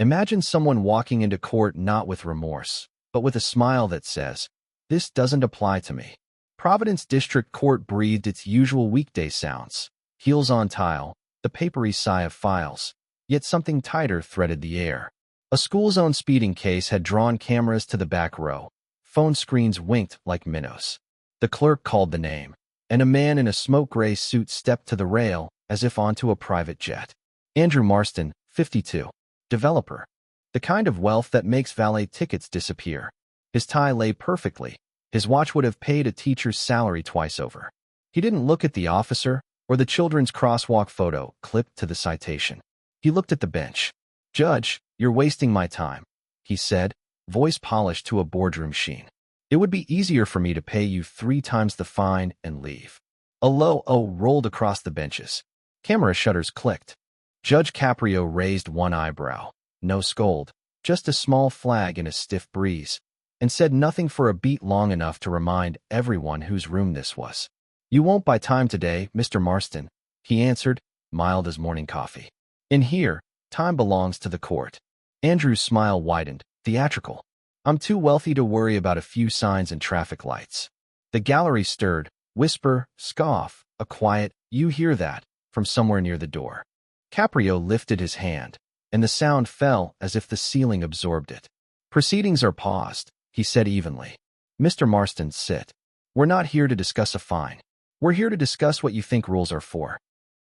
Imagine someone walking into court not with remorse, but with a smile that says, "This doesn't apply to me." Providence District Court breathed its usual weekday sounds. Heels on tile, the papery sigh of files. Yet something tighter threaded the air. A school zone speeding case had drawn cameras to the back row. Phone screens winked like minnows. The clerk called the name, and a man in a smoke-gray suit stepped to the rail as if onto a private jet. Andrew Marston, 52. Developer. The kind of wealth that makes valet tickets disappear. His tie lay perfectly. His watch would have paid a teacher's salary twice over. He didn't look at the officer or the children's crosswalk photo clipped to the citation. He looked at the bench. "Judge, you're wasting my time," he said, voice polished to a boardroom sheen. "It would be easier for me to pay you 3 times the fine and leave." A low "oh" rolled across the benches. Camera shutters clicked. Judge Caprio raised one eyebrow. No scold, just a small flag in a stiff breeze, and said nothing for a beat long enough to remind everyone whose room this was. "You won't buy time today, Mr. Marston," he answered, mild as morning coffee. "In here, time belongs to the court." Andrew's smile widened, theatrical. "I'm too wealthy to worry about a few signs and traffic lights." The gallery stirred, whisper, scoff, a quiet, "You hear that?" from somewhere near the door. Caprio lifted his hand, and the sound fell as if the ceiling absorbed it. "Proceedings are paused," he said evenly. "Mr. Marston, sit. We're not here to discuss a fine. We're here to discuss what you think rules are for."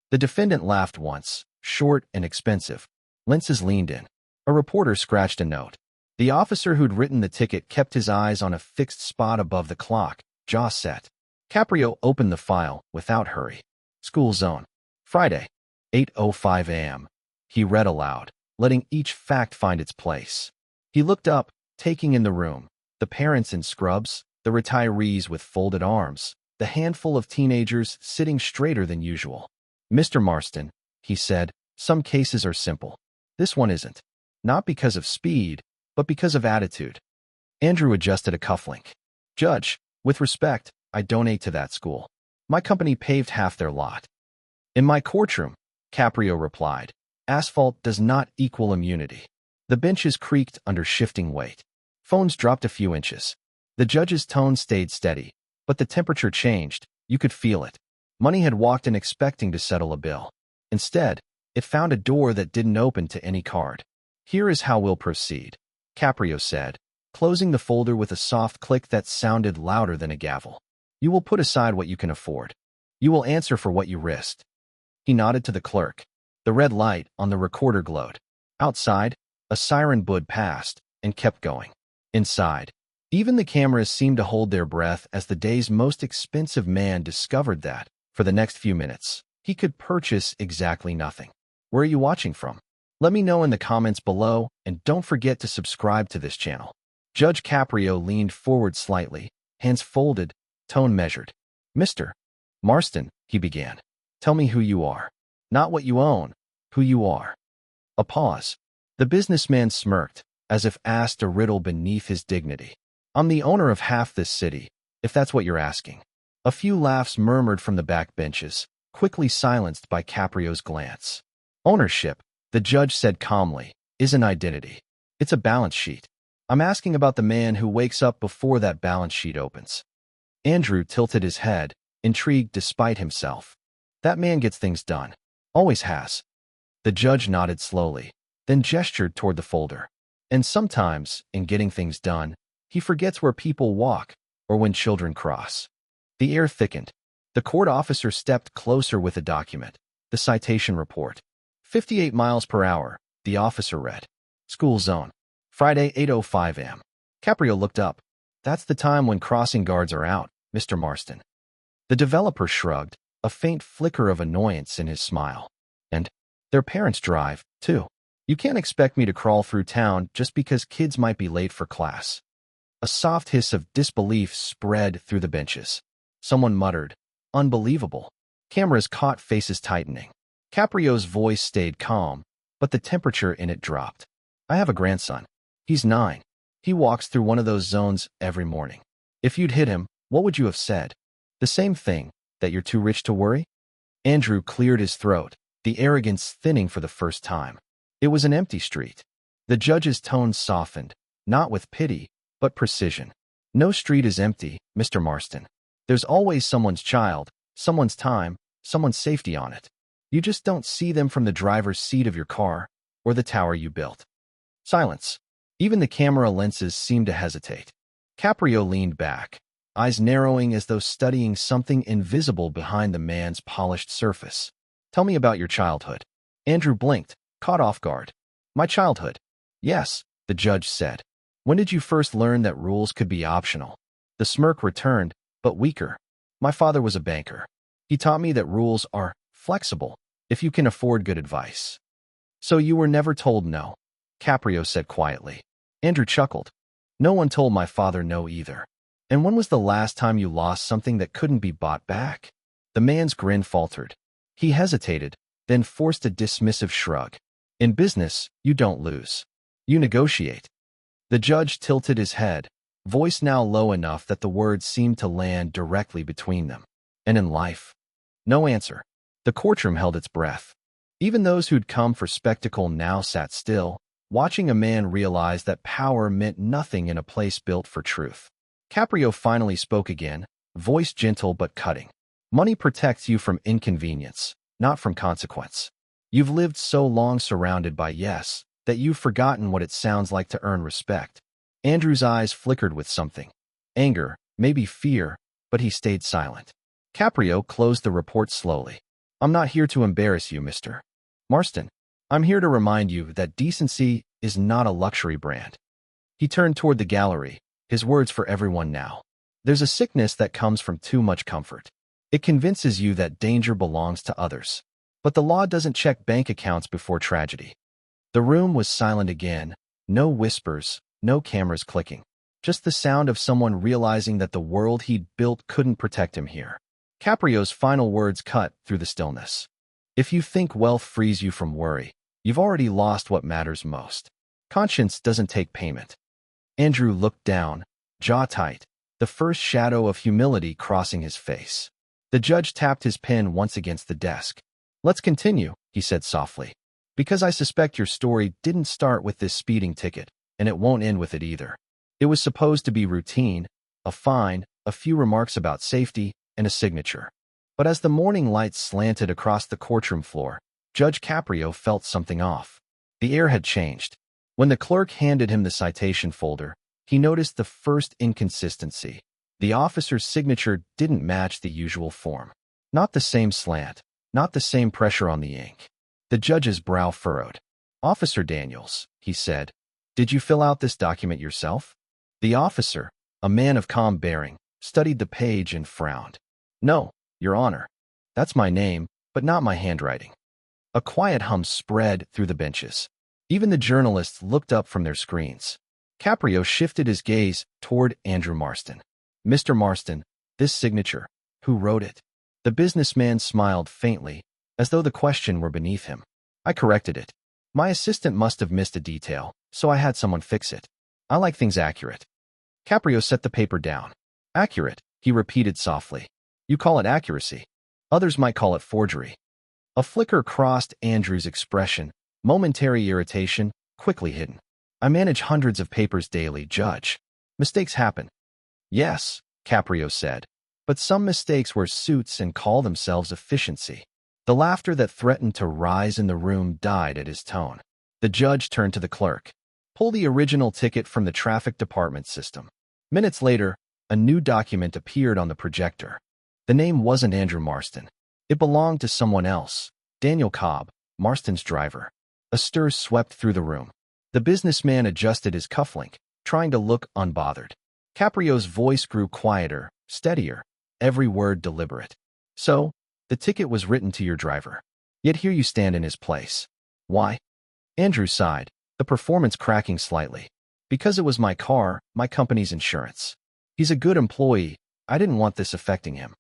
The defendant laughed once, short and expensive. Lenses leaned in. A reporter scratched a note. The officer who'd written the ticket kept his eyes on a fixed spot above the clock, jaw set. Caprio opened the file without hurry. "School zone. Friday, 8:05 a.m. He read aloud, letting each fact find its place. He looked up, taking in the room. The parents in scrubs, the retirees with folded arms, the handful of teenagers sitting straighter than usual. "Mr. Marston," he said, "some cases are simple. This one isn't. Not because of speed, but because of attitude." Andrew adjusted a cufflink. "Judge, with respect, I donate to that school. My company paved half their lot." "In my courtroom," Caprio replied, "asphalt does not equal immunity." The benches creaked under shifting weight. Phones dropped a few inches. The judge's tone stayed steady, but the temperature changed. You could feel it. Money had walked in expecting to settle a bill. Instead, it found a door that didn't open to any card. "Here is how we'll proceed," Caprio said, closing the folder with a soft click that sounded louder than a gavel. "You will put aside what you can afford. You will answer for what you risked." He nodded to the clerk. The red light on the recorder glowed. Outside, a siren bud passed and kept going. Inside, even the cameras seemed to hold their breath as the day's most expensive man discovered that, for the next few minutes, he could purchase exactly nothing. Where are you watching from? Let me know in the comments below, and don't forget to subscribe to this channel. Judge Caprio leaned forward slightly, hands folded, tone measured. "Mr. Marston," he began, "tell me who you are. Not what you own, who you are." A pause. The businessman smirked, as if asked a riddle beneath his dignity. "I'm the owner of half this city, if that's what you're asking." A few laughs murmured from the back benches, quickly silenced by Caprio's glance. "Ownership," the judge said calmly, "is an identity. It's a balance sheet. I'm asking about the man who wakes up before that balance sheet opens." Andrew tilted his head, intrigued despite himself. "That man gets things done. Always has." The judge nodded slowly, then gestured toward the folder. "And sometimes, in getting things done, he forgets where people walk or when children cross." The air thickened. The court officer stepped closer with a document. The citation report. 58 miles per hour, the officer read. "School zone. Friday, 8:05 a.m. Caprio looked up. "That's the time when crossing guards are out, Mr. Marston." The developer shrugged, a faint flicker of annoyance in his smile. "And their parents drive, too. You can't expect me to crawl through town just because kids might be late for class." A soft hiss of disbelief spread through the benches. Someone muttered, "Unbelievable." Cameras caught faces tightening. Caprio's voice stayed calm, but the temperature in it dropped. "I have a grandson. He's 9. He walks through one of those zones every morning. If you'd hit him, what would you have said? The same thing, that you're too rich to worry?" Andrew cleared his throat, the arrogance thinning for the first time. It was an empty street. The judge's tone softened, not with pity, but precision. No street is empty, Mr. Marston. There's always someone's child, someone's time, someone's safety on it. You just don't see them from the driver's seat of your car or the tower you built. Silence. Even the camera lenses seemed to hesitate. Caprio leaned back, eyes narrowing as though studying something invisible behind the man's polished surface. Tell me about your childhood. Andrew blinked, caught off guard. My childhood? Yes, the judge said. When did you first learn that rules could be optional? The smirk returned, but weaker. My father was a banker. He taught me that rules are flexible if you can afford good advice. So you were never told no, Caprio said quietly. Andrew chuckled. No one told my father no either. And when was the last time you lost something that couldn't be bought back? The man's grin faltered. He hesitated, then forced a dismissive shrug. In business, you don't lose. You negotiate. The judge tilted his head, voice now low enough that the words seemed to land directly between them. And in life? No answer. The courtroom held its breath. Even those who'd come for spectacle now sat still, watching a man realize that power meant nothing in a place built for truth. Caprio finally spoke again, voice gentle but cutting. Money protects you from inconvenience, not from consequence. You've lived so long surrounded by yes, that you've forgotten what it sounds like to earn respect. Andrew's eyes flickered with something. Anger, maybe fear, but he stayed silent. Caprio closed the report slowly. I'm not here to embarrass you, Mr. Marston. I'm here to remind you that decency is not a luxury brand. He turned toward the gallery, his words for everyone now. There's a sickness that comes from too much comfort. It convinces you that danger belongs to others. But the law doesn't check bank accounts before tragedy. The room was silent again, no whispers, no cameras clicking. Just the sound of someone realizing that the world he'd built couldn't protect him here. Caprio's final words cut through the stillness. If you think wealth frees you from worry, you've already lost what matters most. Conscience doesn't take payment. Andrew looked down, jaw tight, the first shadow of humility crossing his face. The judge tapped his pen once against the desk. Let's continue, he said softly. Because I suspect your story didn't start with this speeding ticket, and it won't end with it either. It was supposed to be routine, a fine, a few remarks about safety, and a signature. But as the morning light slanted across the courtroom floor, Judge Caprio felt something off. The air had changed. When the clerk handed him the citation folder, he noticed the first inconsistency. The officer's signature didn't match the usual form. Not the same slant, not the same pressure on the ink. The judge's brow furrowed. Officer Daniels, he said, did you fill out this document yourself? The officer, a man of calm bearing, studied the page and frowned. No, Your Honor. That's my name, but not my handwriting. A quiet hum spread through the benches. Even the journalists looked up from their screens. Caprio shifted his gaze toward Andrew Marston. Mr. Marston, this signature, who wrote it? The businessman smiled faintly, as though the question were beneath him. I corrected it. My assistant must have missed a detail, so I had someone fix it. I like things accurate. Caprio set the paper down. Accurate, he repeated softly. You call it accuracy. Others might call it forgery. A flicker crossed Andrew's expression, momentary irritation, quickly hidden. I manage hundreds of papers daily, Judge. Mistakes happen. Yes, Caprio said. But some mistakes wear suits and call themselves efficiency. The laughter that threatened to rise in the room died at his tone. The judge turned to the clerk. Pull the original ticket from the traffic department system. Minutes later, a new document appeared on the projector. The name wasn't Andrew Marston. It belonged to someone else, Daniel Cobb, Marston's driver. A stir swept through the room. The businessman adjusted his cufflink, trying to look unbothered. Caprio's voice grew quieter, steadier, every word deliberate. So, the ticket was written to your driver. Yet here you stand in his place. Why? Andrew sighed, the performance cracking slightly. Because it was my car, my company's insurance. He's a good employee. I didn't want this affecting him.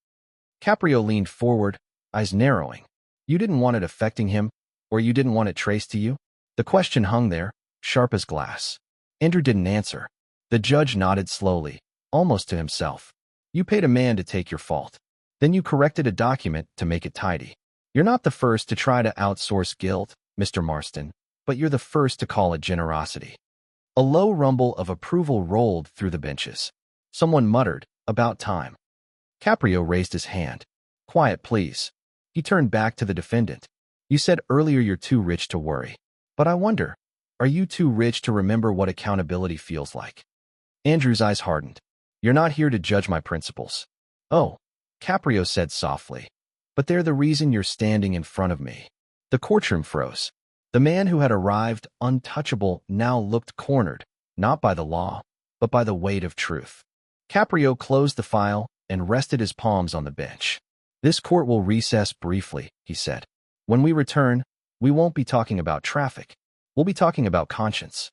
Caprio leaned forward, eyes narrowing. You didn't want it affecting him, or you didn't want it traced to you? The question hung there, sharp as glass. Andrew didn't answer. The judge nodded slowly, almost to himself. You paid a man to take your fault. Then you corrected a document to make it tidy. You're not the first to try to outsource guilt, Mr. Marston. but you're the first to call it generosity." A low rumble of approval rolled through the benches. Someone muttered, "About time." Caprio raised his hand. "Quiet, please." He turned back to the defendant. "You said earlier you're too rich to worry. But I wonder, are you too rich to remember what accountability feels like?" Andrew's eyes hardened. "You're not here to judge my principles." "Oh," Caprio said softly. "But they're the reason you're standing in front of me." The courtroom froze. The man who had arrived untouchable now looked cornered, not by the law, but by the weight of truth. Caprio closed the file and rested his palms on the bench. "This court will recess briefly," he said. "When we return, we won't be talking about traffic. We'll be talking about conscience."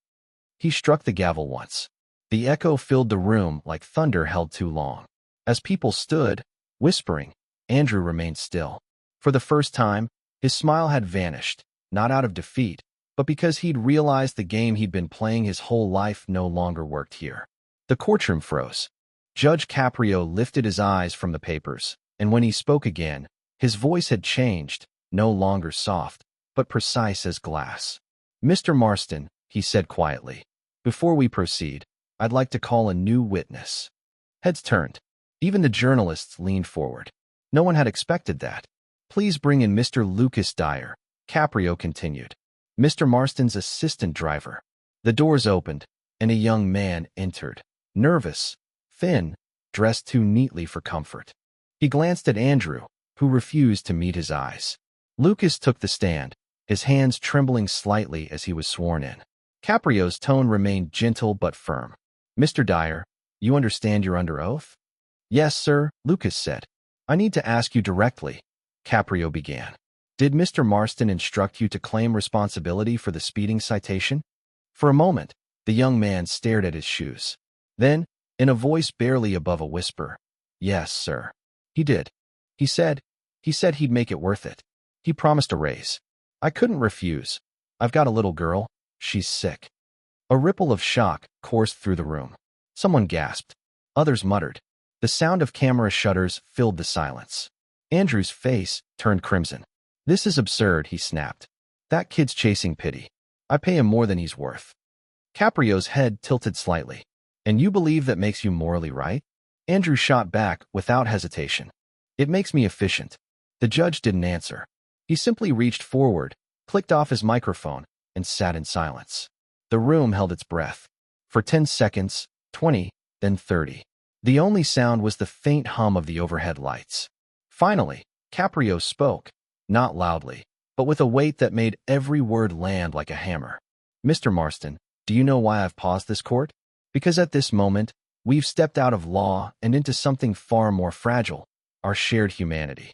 He struck the gavel once. The echo filled the room like thunder held too long. As people stood, whispering, Andrew remained still. For the first time, his smile had vanished, not out of defeat, but because he'd realized the game he'd been playing his whole life no longer worked here. The courtroom froze. Judge Caprio lifted his eyes from the papers, and when he spoke again, his voice had changed, no longer soft, but precise as glass. "Mr. Marston," he said quietly, "before we proceed, I'd like to call a new witness." Heads turned. Even the journalists leaned forward. No one had expected that. "Please bring in Mr. Lucas Dyer," Caprio continued, "Mr. Marston's assistant driver." The doors opened, and a young man entered, nervous, thin, dressed too neatly for comfort. He glanced at Andrew, who refused to meet his eyes. Lucas took the stand, his hands trembling slightly as he was sworn in. Caprio's tone remained gentle but firm. "Mr. Dyer, you understand you're under oath?" "Yes, sir," Lucas said. "I need to ask you directly," Caprio began. "Did Mr. Marston instruct you to claim responsibility for the speeding citation?" For a moment, the young man stared at his shoes. Then, in a voice barely above a whisper, "Yes, sir. He did. He said he'd make it worth it. He promised a raise. I couldn't refuse. I've got a little girl. She's sick." A ripple of shock coursed through the room. Someone gasped. Others muttered. The sound of camera shutters filled the silence. Andrew's face turned crimson. "This is absurd," he snapped. "That kid's chasing pity. I pay him more than he's worth." Caprio's head tilted slightly. "And you believe that makes you morally right?" Andrew shot back without hesitation. "It makes me efficient." The judge didn't answer. He simply reached forward, clicked off his microphone, and sat in silence. The room held its breath. For 10 seconds, 20, then 30. The only sound was the faint hum of the overhead lights. Finally, Caprio spoke, not loudly, but with a weight that made every word land like a hammer. "Mr. Marston, do you know why I've paused this court? Because at this moment, we've stepped out of law and into something far more fragile, our shared humanity."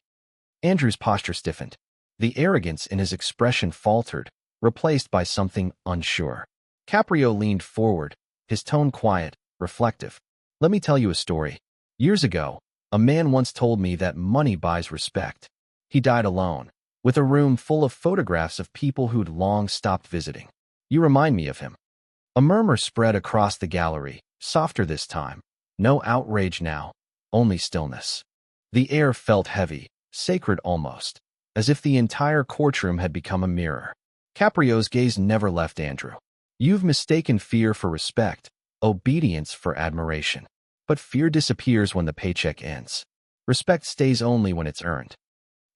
Andrew's posture stiffened. The arrogance in his expression faltered, replaced by something unsure. Caprio leaned forward, his tone quiet, reflective. "Let me tell you a story. Years ago, a man once told me that money buys respect. He died alone, with a room full of photographs of people who'd long stopped visiting. You remind me of him." A murmur spread across the gallery, softer this time. No outrage now, only stillness. The air felt heavy, sacred almost, as if the entire courtroom had become a mirror. Caprio's gaze never left Andrew. "You've mistaken fear for respect, obedience for admiration. But fear disappears when the paycheck ends. Respect stays only when it's earned."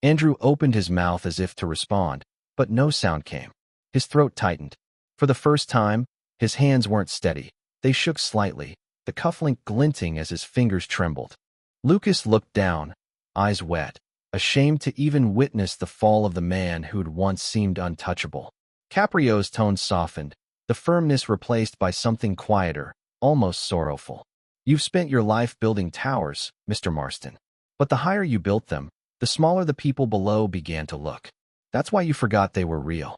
Andrew opened his mouth as if to respond, but no sound came. His throat tightened. For the first time, his hands weren't steady. They shook slightly, the cufflink glinting as his fingers trembled. Lucas looked down, eyes wet, ashamed to even witness the fall of the man who'd once seemed untouchable. Caprio's tone softened, the firmness replaced by something quieter, almost sorrowful. "You've spent your life building towers, Mr. Marston. But the higher you built them, the smaller the people below began to look. That's why you forgot they were real."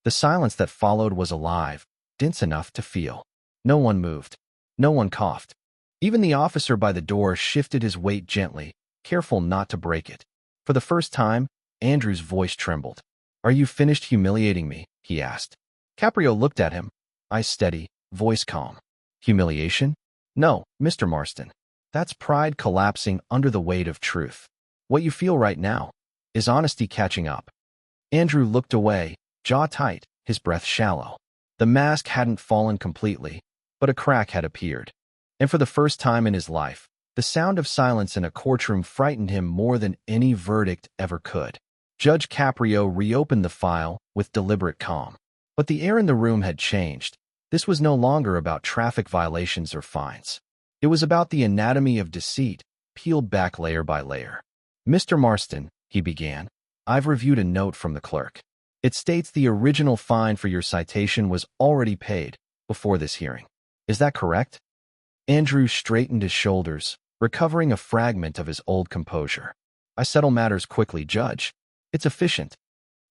The silence that followed was alive, dense enough to feel. No one moved. No one coughed. Even the officer by the door shifted his weight gently, careful not to break it. For the first time, Andrew's voice trembled. "Are you finished humiliating me?" he asked. Caprio looked at him, eyes steady, voice calm. "Humiliation? No, Mr. Marston. That's pride collapsing under the weight of truth. What you feel right now is honesty catching up." Andrew looked away, jaw tight, his breath shallow. The mask hadn't fallen completely, but a crack had appeared. And for the first time in his life, the sound of silence in a courtroom frightened him more than any verdict ever could. Judge Caprio reopened the file with deliberate calm. But the air in the room had changed. This was no longer about traffic violations or fines. It was about the anatomy of deceit, peeled back layer by layer. "Mr. Marston," he began, "I've reviewed a note from the clerk. It states the original fine for your citation was already paid before this hearing. Is that correct?" Andrew straightened his shoulders, recovering a fragment of his old composure. "I settle matters quickly, Judge. It's efficient."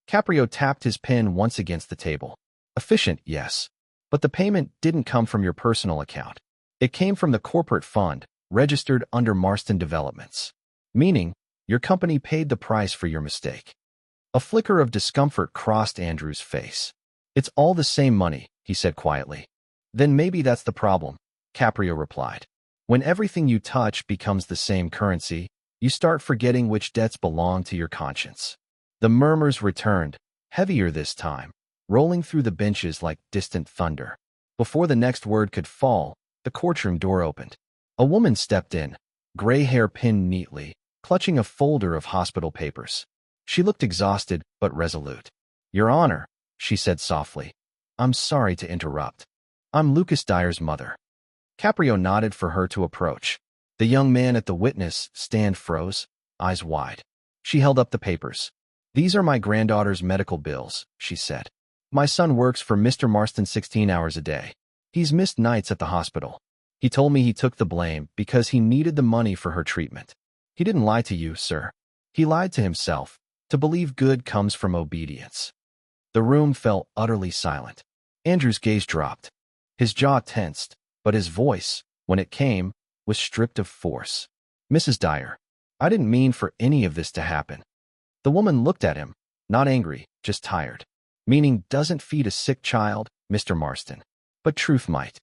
Caprio tapped his pen once against the table. "Efficient, yes. But the payment didn't come from your personal account. It came from the corporate fund, registered under Marston Developments. Meaning, your company paid the price for your mistake." A flicker of discomfort crossed Andrew's face. "It's all the same money," he said quietly. "Then maybe that's the problem," Caprio replied. "When everything you touch becomes the same currency, you start forgetting which debts belong to your conscience." The murmurs returned, heavier this time, rolling through the benches like distant thunder. Before the next word could fall, the courtroom door opened. A woman stepped in, gray hair pinned neatly, clutching a folder of hospital papers. She looked exhausted but resolute. "Your Honor," she said softly, "I'm sorry to interrupt. I'm Lucas Dyer's mother." Caprio nodded for her to approach. The young man at the witness stand froze, eyes wide. She held up the papers. "These are my granddaughter's medical bills," she said. "My son works for Mr. Marston 16 hours a day. He's missed nights at the hospital. He told me he took the blame because he needed the money for her treatment. He didn't lie to you, sir. He lied to himself, to believe good comes from obedience." The room fell utterly silent. Andrew's gaze dropped. His jaw tensed, but his voice, when it came, was stripped of force. "Mrs. Dyer, I didn't mean for any of this to happen." The woman looked at him, not angry, just tired. "Meaning doesn't feed a sick child, Mr. Marston. But truth might."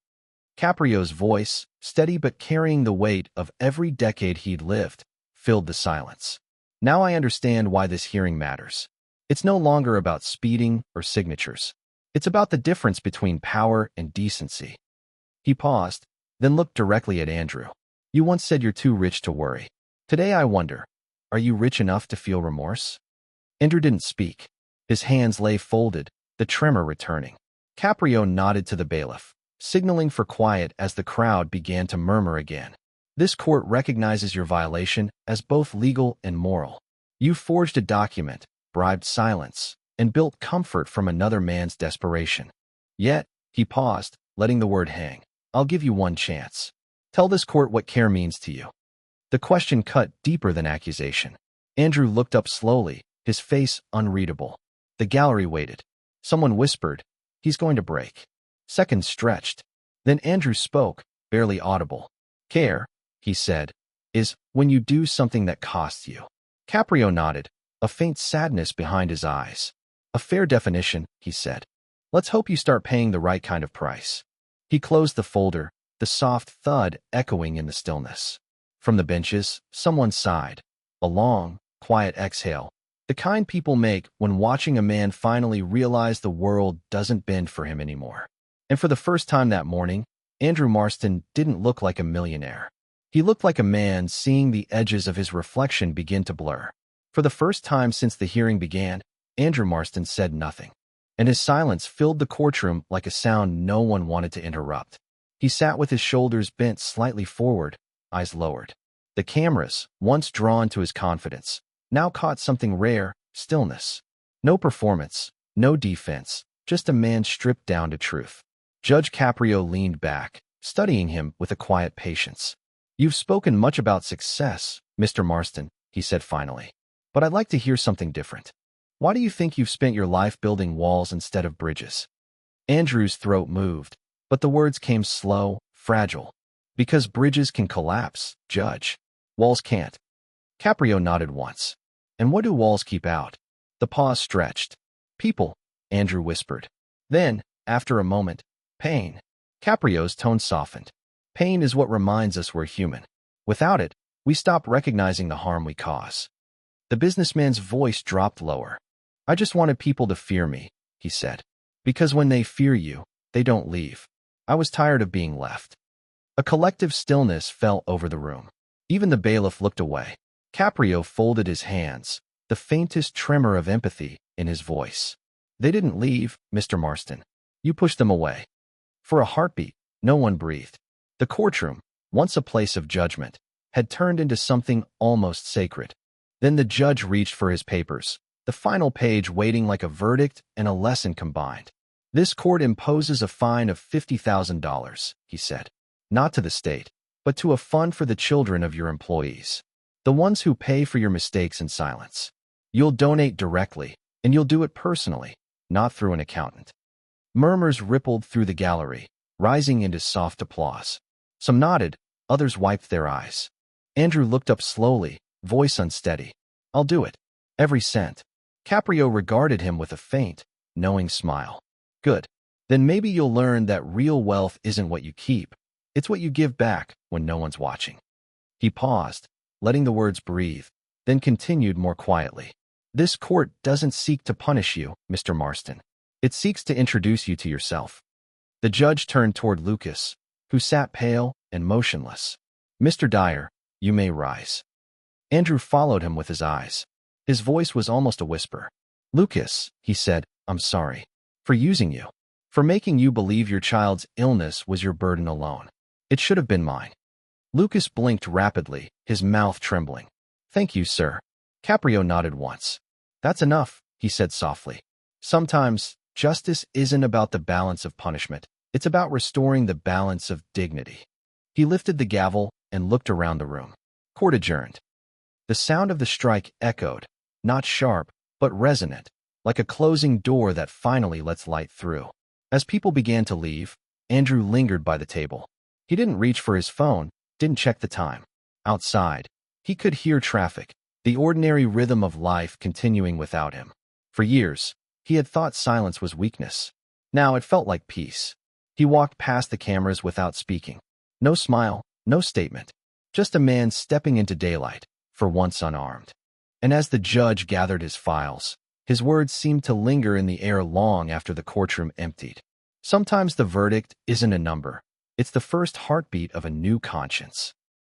Caprio's voice, steady but carrying the weight of every decade he'd lived, filled the silence. "Now I understand why this hearing matters. It's no longer about speeding or signatures. It's about the difference between power and decency." He paused, then looked directly at Andrew. "You once said you're too rich to worry. Today I wonder, are you rich enough to feel remorse?" Andrew didn't speak. His hands lay folded, the tremor returning. Caprio nodded to the bailiff, signaling for quiet as the crowd began to murmur again. "This court recognizes your violation as both legal and moral. You forged a document, bribed silence, and built comfort from another man's desperation. Yet," he paused, letting the word hang, "I'll give you one chance. Tell this court what care means to you." The question cut deeper than accusation. Andrew looked up slowly, his face unreadable. The gallery waited. Someone whispered, "He's going to break." Seconds stretched. Then Andrew spoke, barely audible. "Care," he said, "is when you do something that costs you." Caprio nodded, a faint sadness behind his eyes. "A fair definition," he said. "Let's hope you start paying the right kind of price." He closed the folder, the soft thud echoing in the stillness. From the benches, someone sighed. A long, quiet exhale, the kind people make when watching a man finally realize the world doesn't bend for him anymore. And for the first time that morning, Andrew Marston didn't look like a millionaire. He looked like a man seeing the edges of his reflection begin to blur. For the first time since the hearing began, Andrew Marston said nothing, and his silence filled the courtroom like a sound no one wanted to interrupt. He sat with his shoulders bent slightly forward, eyes lowered. The cameras, once drawn to his confidence, now caught something rare, stillness. No performance, no defense, just a man stripped down to truth. Judge Caprio leaned back, studying him with a quiet patience. "You've spoken much about success, Mr. Marston," he said finally. "But I'd like to hear something different. Why do you think you've spent your life building walls instead of bridges?" Andrew's throat moved, but the words came slow, fragile. "Because bridges can collapse, Judge. Walls can't." Caprio nodded once. "And what do walls keep out?" The pause stretched. "People," Andrew whispered. Then, after a moment, "Pain." Caprio's tone softened. "Pain is what reminds us we're human. Without it, we stop recognizing the harm we cause." The businessman's voice dropped lower. "I just wanted people to fear me," he said. Because when they fear you, they don't leave. I was tired of being left. A collective stillness fell over the room. Even the bailiff looked away. Caprio folded his hands, the faintest tremor of empathy in his voice. They didn't leave, Mr. Marston. You pushed them away. For a heartbeat, no one breathed. The courtroom, once a place of judgment, had turned into something almost sacred. Then the judge reached for his papers, the final page waiting like a verdict and a lesson combined. This court imposes a fine of $50,000, he said. Not to the state, but to a fund for the children of your employees. The ones who pay for your mistakes in silence. You'll donate directly, and you'll do it personally, not through an accountant. Murmurs rippled through the gallery, rising into soft applause. Some nodded, others wiped their eyes. Andrew looked up slowly, voice unsteady. I'll do it. Every cent. Caprio regarded him with a faint, knowing smile. Good. Then maybe you'll learn that real wealth isn't what you keep. It's what you give back when no one's watching. He paused, letting the words breathe, then continued more quietly. This court doesn't seek to punish you, Mr. Marston. It seeks to introduce you to yourself. The judge turned toward Lucas, who sat pale and motionless. Mr. Dyer, you may rise. Andrew followed him with his eyes. His voice was almost a whisper. Lucas, he said, I'm sorry. For using you. For making you believe your child's illness was your burden alone. It should have been mine. Lucas blinked rapidly, his mouth trembling. Thank you, sir. Caprio nodded once. That's enough, he said softly. Sometimes, justice isn't about the balance of punishment. It's about restoring the balance of dignity. He lifted the gavel and looked around the room. Court adjourned. The sound of the strike echoed, not sharp, but resonant, like a closing door that finally lets light through. As people began to leave, Andrew lingered by the table. He didn't reach for his phone, didn't check the time. Outside, he could hear traffic, the ordinary rhythm of life continuing without him. For years, he had thought silence was weakness. Now it felt like peace. He walked past the cameras without speaking. No smile, no statement. Just a man stepping into daylight, for once unarmed. And as the judge gathered his files, his words seemed to linger in the air long after the courtroom emptied. Sometimes the verdict isn't a number. It's the first heartbeat of a new conscience.